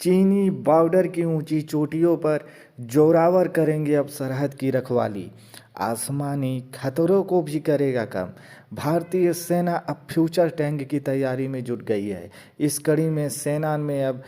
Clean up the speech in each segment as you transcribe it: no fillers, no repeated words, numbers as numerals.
चीनी बॉर्डर की ऊंची चोटियों पर जोरावर करेंगे अब सरहद की रखवाली। आसमानी खतरों को भी करेगा कम। भारतीय सेना अब फ्यूचर टैंक की तैयारी में जुट गई है। इस कड़ी में सेना में अब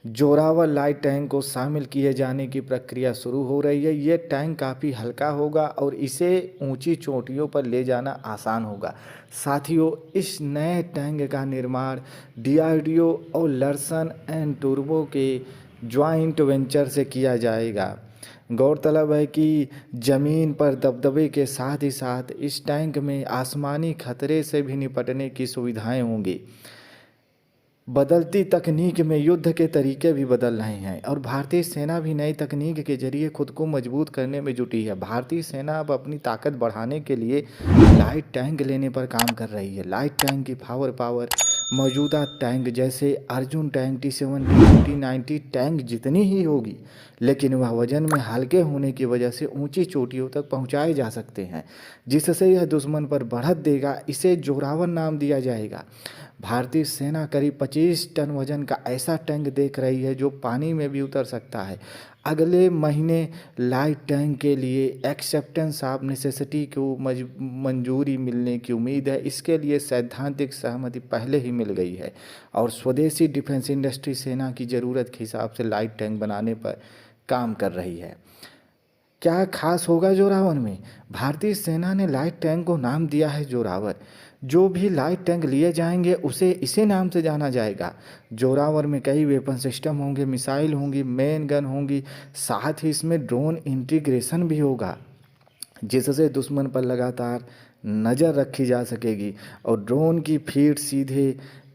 जोरावर लाइट टैंक को शामिल किए जाने की प्रक्रिया शुरू हो रही है। ये टैंक काफ़ी हल्का होगा और इसे ऊंची चोटियों पर ले जाना आसान होगा। साथियों, इस नए टैंक का निर्माण डीआरडीओ और लर्सन एंड टूर्बो के ज्वाइंट वेंचर से किया जाएगा। गौरतलब है कि ज़मीन पर दबदबे के साथ ही साथ इस टैंक में आसमानी खतरे से भी निपटने की सुविधाएं होंगी। बदलती तकनीक में युद्ध के तरीके भी बदल रहे हैं और भारतीय सेना भी नई तकनीक के जरिए खुद को मजबूत करने में जुटी है। भारतीय सेना अब अपनी ताकत बढ़ाने के लिए लाइट टैंक लेने पर काम कर रही है। लाइट टैंक की पावर मौजूदा टैंक जैसे Arjun tank, T-70, T-90 tank जितनी ही होगी, लेकिन वह वजन में हल्के होने की वजह से ऊंची चोटियों तक पहुंचाए जा सकते हैं, जिससे यह दुश्मन पर बढ़त देगा। इसे जोरावर नाम दिया जाएगा। भारतीय सेना करीब 25 टन वजन का ऐसा टैंक देख रही है जो पानी में भी उतर सकता है। अगले महीने लाइट टैंक के लिए एक्सेप्टेंस ऑफ नेसेसिटी को मंजूरी मिलने की उम्मीद है। इसके लिए सैद्धांतिक सहमति पहले ही मिल गई है और स्वदेशी डिफेंस इंडस्ट्री सेना की ज़रूरत के हिसाब से लाइट टैंक बनाने पर काम कर रही है। क्या खास होगा जोरावर में? भारतीय सेना ने लाइट टैंक को नाम दिया है जोरावर। जो भी लाइट टैंक लिए जाएंगे उसे इसी नाम से जाना जाएगा। जोरावर में कई वेपन सिस्टम होंगे, मिसाइल होंगी, मेन गन होंगी, साथ ही इसमें ड्रोन इंटीग्रेशन भी होगा, जिससे दुश्मन पर लगातार नज़र रखी जा सकेगी और ड्रोन की फीड सीधे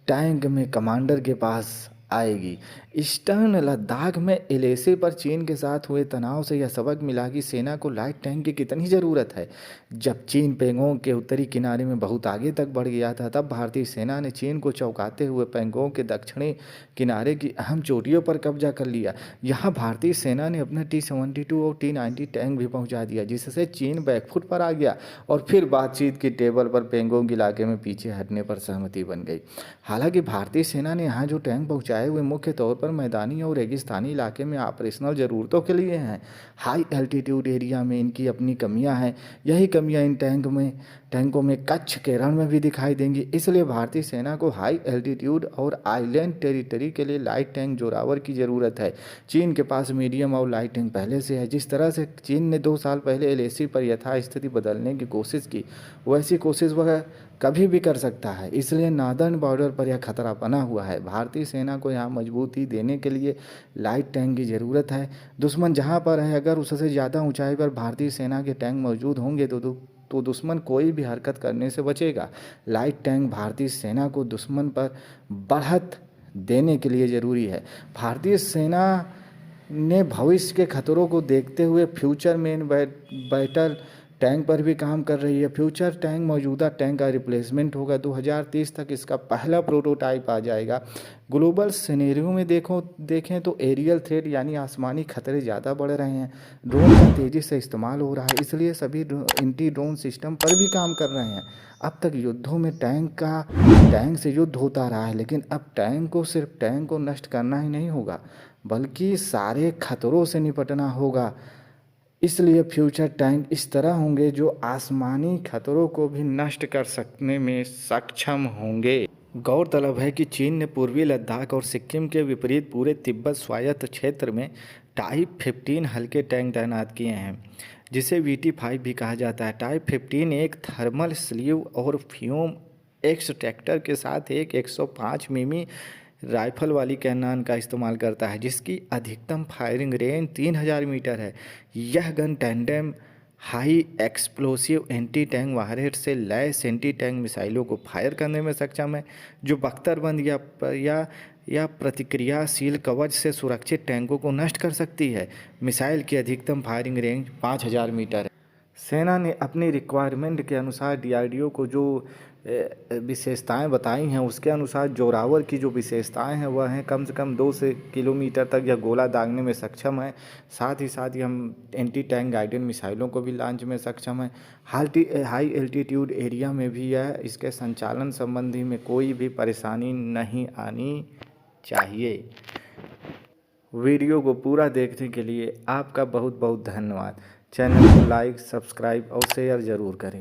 टैंक में कमांडर के पास आएगी। ईस्टर्न लद्दाख में एलएसी पर चीन के साथ हुए तनाव से यह सबक मिला कि सेना को लाइट टैंक की कितनी ज़रूरत है। जब चीन पेंगोंग के उत्तरी किनारे में बहुत आगे तक बढ़ गया था, तब भारतीय सेना ने चीन को चौंकाते हुए पेंगोंग के दक्षिणी किनारे की अहम चोटियों पर कब्जा कर लिया। यहाँ भारतीय सेना ने अपने T-72 और T-90 टैंक भी पहुँचा दिया, जिससे चीन बैकफुट पर आ गया और फिर बातचीत की टेबल पर पेंगोंग इलाके में पीछे हटने पर सहमति बन गई। हालांकि भारतीय सेना ने यहाँ जो टैंक पहुँचाए हुए मुख्य तौर पर मैदानी और रेगिस्तानी इलाके में ऑपरेशनल ज़रूरतों के लिए हैं। हाई एल्टीट्यूड एरिया में इनकी अपनी कमियां हैं। यही कमियां इन टैंकों में कच्छ के रण में भी दिखाई देंगी। इसलिए भारतीय सेना को हाई एल्टीट्यूड और आइलैंड टेरिटरी के लिए लाइट टैंक जोरावर की ज़रूरत है। चीन के पास मीडियम और लाइट टैंक पहले से है। जिस तरह से चीन ने 2 साल पहले एलएसी पर यथास्थिति बदलने की कोशिश की, वैसी कोशिश वह कभी भी कर सकता है। इसलिए नार्दर्न बॉर्डर पर यह खतरा बना हुआ है। भारतीय सेना को यहाँ मजबूती देने के लिए लाइट टैंक की ज़रूरत है। दुश्मन जहाँ पर है, अगर उससे ज़्यादा ऊंचाई पर भारतीय सेना के टैंक मौजूद होंगे तो दुश्मन कोई भी हरकत करने से बचेगा। लाइट टैंक भारतीय सेना को दुश्मन पर बढ़त देने के लिए ज़रूरी है। भारतीय सेना ने भविष्य के खतरों को देखते हुए फ्यूचर मेन बैटल टैंक पर भी काम कर रही है। फ्यूचर टैंक मौजूदा टैंक का रिप्लेसमेंट होगा। 2030 तक इसका पहला प्रोटोटाइप आ जाएगा। ग्लोबल सिनेरियो में देखें तो एरियल थ्रेट यानी आसमानी खतरे ज़्यादा बढ़ रहे हैं। ड्रोन का तेज़ी से इस्तेमाल हो रहा है, इसलिए सभी एंटी ड्रोन सिस्टम पर भी काम कर रहे हैं। अब तक युद्धों में टैंक से युद्ध होता रहा है, लेकिन अब सिर्फ टैंक को नष्ट करना ही नहीं होगा, बल्कि सारे खतरों से निपटना होगा। इसलिए फ्यूचर टैंक इस तरह होंगे जो आसमानी खतरों को भी नष्ट कर सकने में सक्षम होंगे। गौरतलब है कि चीन ने पूर्वी लद्दाख और सिक्किम के विपरीत पूरे तिब्बत स्वायत्त क्षेत्र में टाइप 15 हल्के टैंक तैनात किए हैं, जिसे VT-5 भी कहा जाता है। टाइप 15 एक थर्मल स्लीव और फ्यूम एक्सट्रैक्टर के साथ एक 105 मिमी राइफल वाली कैनन का इस्तेमाल करता है, जिसकी अधिकतम फायरिंग रेंज 3000 मीटर है। यह gun tandem high explosive anti tank warhead से लैस एंटी टैंक मिसाइलों को फायर करने में सक्षम है, जो बख्तरबंद या प्रतिक्रियाशील कवच से सुरक्षित टैंकों को नष्ट कर सकती है। मिसाइल की अधिकतम फायरिंग रेंज 5000 मीटर है। सेना ने अपनी रिक्वायरमेंट के अनुसार डीआरडीओ को जो विशेषताएं बताई हैं, उसके अनुसार जोरावर की जो विशेषताएं हैं वह हैं कम से कम 2 से किलोमीटर तक यह गोला दागने में सक्षम है। साथ ही हम एंटी टैंक गाइडेड मिसाइलों को भी लॉन्च में सक्षम है। हाई एल्टीट्यूड एरिया में भी यह इसके संचालन संबंधी में कोई भी परेशानी नहीं आनी चाहिए। वीडियो को पूरा देखने के लिए आपका बहुत बहुत धन्यवाद। चैनल को लाइक, सब्सक्राइब और शेयर ज़रूर करें।